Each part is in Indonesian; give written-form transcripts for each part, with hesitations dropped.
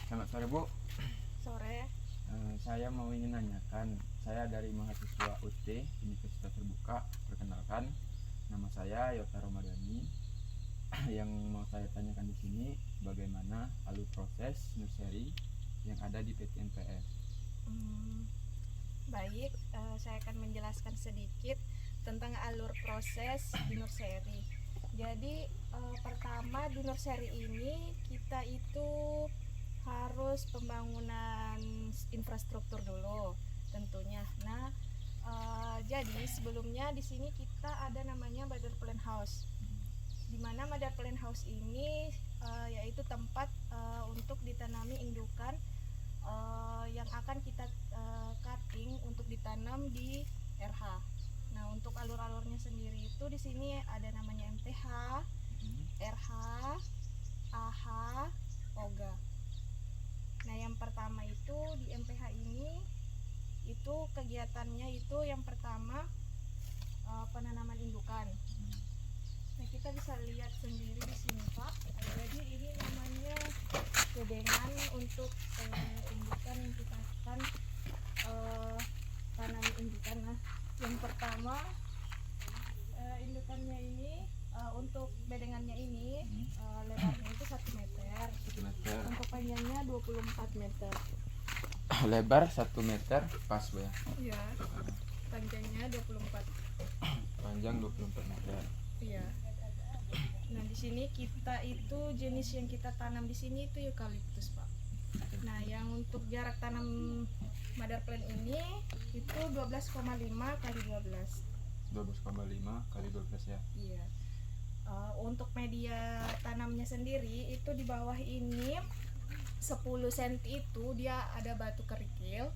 Selamat sore Bu. Sore. Saya mau ingin nanyakan, saya dari mahasiswa UT Universitas Terbuka. Perkenalkan, nama saya Yota Romadhani. Yang mau saya tanyakan di sini, bagaimana alur proses nursery yang ada di PT NPS? Baik, saya akan menjelaskan sedikit tentang alur proses di nursery. Jadi pertama di nursery ini kita itu harus pembangunan infrastruktur dulu tentunya. Nah, jadi sebelumnya di sini kita ada namanya mother plant house. Di mana mother plant house ini yaitu tempat untuk ditanami indukan yang akan kita cutting untuk ditanam di RH. Nah, untuk alur-alurnya sendiri itu di sini ada namanya MTH, RH, AH, OGA. Nah, yang pertama itu di MPH ini itu kegiatannya itu yang pertama penanaman indukan. Nah, kita bisa lihat sendiri di sini, Pak. Jadi ini namanya bedengan untuk indukan yang kita akan tanam indukan. Nah, yang pertama indukannya ini untuk bedengannya ini lebarnya itu 1 meter. 1 meter. Untuk panjangnya 24 meter. Lebar 1 meter pas Bu ya. Iya. Panjangnya 24. Panjang 24 meter. Iya. Nah, di sini kita itu jenis yang kita tanam di sini itu eukaliptus, Pak. Nah, yang untuk jarak tanam mother plant ini itu 12,5 kali 12. 12,5 kali 12 ya. Iya. Untuk media tanamnya sendiri itu di bawah ini 10 cm itu dia ada batu kerikil.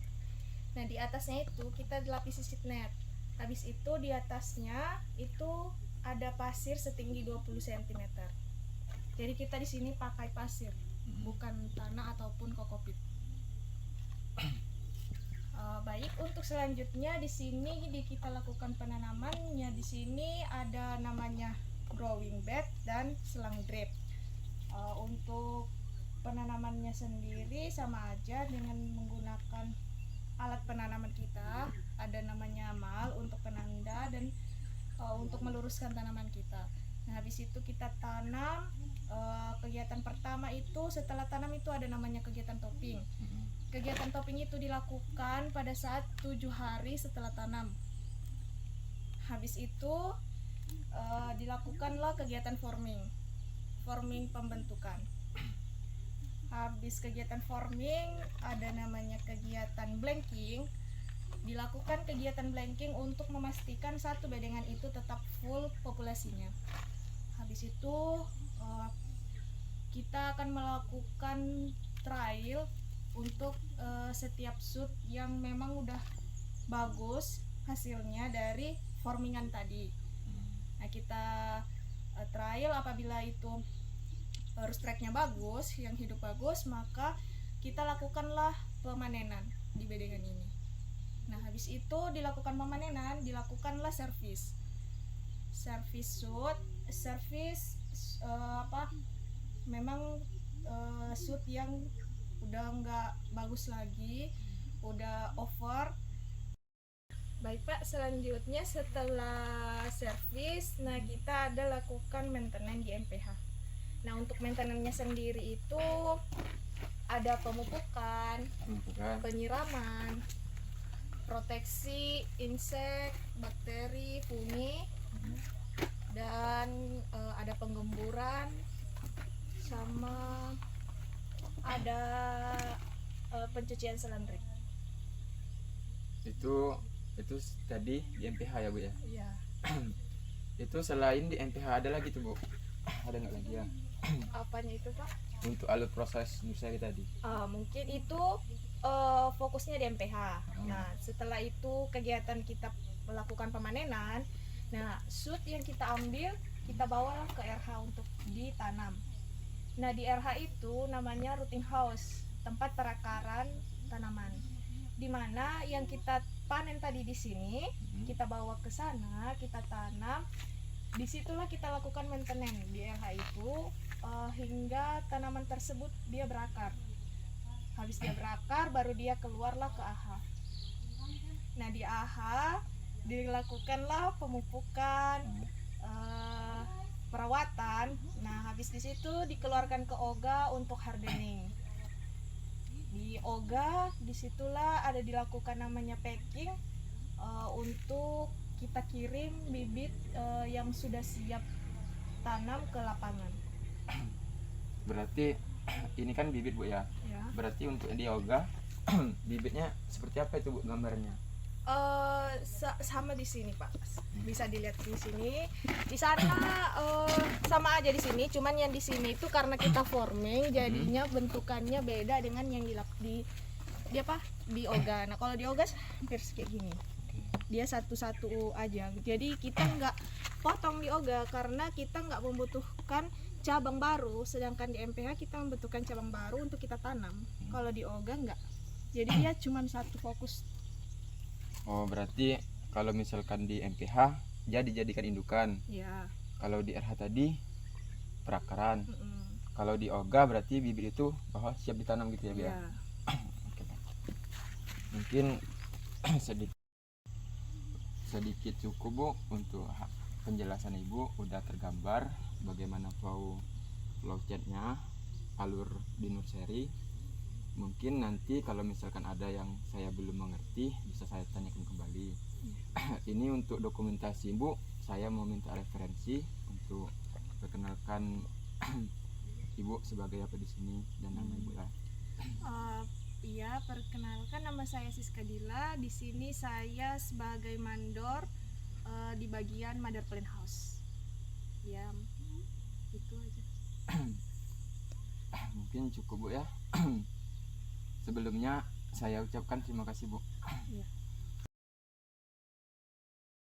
Nah, di atasnya itu kita dilapisi seed net. Habis itu di atasnya itu ada pasir setinggi 20 cm. Jadi kita di sini pakai pasir, bukan tanah ataupun kokopit. Baik, untuk selanjutnya di sini kita lakukan penanamannya. Di sini ada namanya growing bed dan selang drip. Untuk penanamannya sendiri sama aja dengan menggunakan alat penanaman kita. Ada namanya mal untuk penanda dan untuk meluruskan tanaman kita. Nah, habis itu kita tanam. Kegiatan pertama itu setelah tanam itu ada namanya kegiatan topping. Kegiatan topping itu dilakukan pada saat 7 hari setelah tanam. Habis itu dilakukanlah kegiatan forming pembentukan. Habis kegiatan forming ada namanya kegiatan blanking. Dilakukan kegiatan blanking untuk memastikan satu bedengan itu tetap full populasinya. Habis itu kita akan melakukan trial untuk setiap shoot yang memang udah bagus hasilnya dari formingan tadi. Nah, kita trial apabila itu root-tracknya bagus, yang hidup bagus, maka kita lakukanlah pemanenan di bedengan ini. Nah, habis itu dilakukan pemanenan, dilakukanlah service shoot. Service memang shoot yang udah nggak bagus lagi, udah over. Baik Pak, selanjutnya setelah service, nah kita ada lakukan maintenance di MPH. Nah, untuk maintenance-nya sendiri itu ada pemupukan, penyiraman, proteksi insek, bakteri, fungi, dan ada penggemburan, sama ada pencucian selandrik. Itu tadi di MPH ya Bu ya? Iya. Itu selain di MPH ada lagi tuh Bu? Ada nggak lagi ya? Apanya itu Pak? Untuk alur proses nursery tadi. Mungkin itu fokusnya di MPH. Nah, setelah itu kegiatan kita melakukan pemanenan. Nah, shoot yang kita ambil kita bawa ke RH untuk ditanam. Nah, di RH itu namanya rooting house, tempat perakaran tanaman. Di mana yang kita panen tadi di sini, kita bawa ke sana, kita tanam. Disitulah kita lakukan maintenance di RH itu hingga tanaman tersebut dia berakar. Habis dia berakar, baru dia keluarlah ke AHA. Nah di AHA dilakukanlah pemupukan, perawatan. Nah habis di situ dikeluarkan ke OGA untuk hardening. Di OGA disitulah ada dilakukan namanya packing, untuk kita kirim bibit yang sudah siap tanam ke lapangan. Berarti ini kan bibit Bu ya. Ya. Berarti untuk di yoga bibitnya seperti apa itu Bu gambarnya? Sama di sini Pak, bisa dilihat di sini. Di sana sama aja di sini, cuman yang di sini itu karena kita forming jadinya bentukannya beda dengan yang di OGA. Nah kalau di OGA hampir kayak gini, dia satu-satu aja. Jadi kita nggak potong di OGA karena kita nggak membutuhkan cabang baru, sedangkan di MPH kita membutuhkan cabang baru untuk kita tanam. Kalau di OGA nggak, jadi dia cuma satu fokus. Oh berarti kalau misalkan di MPH dia dijadikan indukan, Ya. kalau di RH tadi perakaran, Mm-mm. kalau di OGA berarti bibit itu bahwa siap ditanam gitu ya Bu ya? Ya. Oke, Pak. Mungkin sedikit cukup Bu untuk penjelasan Ibu, udah tergambar bagaimana flow chatnya, alur di nursery. Mungkin nanti kalau misalkan ada yang saya belum mengerti bisa saya tanyakan kembali. Ini untuk dokumentasi Bu, saya mau minta referensi untuk perkenalkan Ibu sebagai apa di sini dan nama Ibu lah. Iya, perkenalkan nama saya Siska Dila. Di sini saya sebagai mandor di bagian Mother Plant House. Ya, itu aja. Mungkin cukup Bu ya. Sebelumnya saya ucapkan terima kasih Bu. Ya.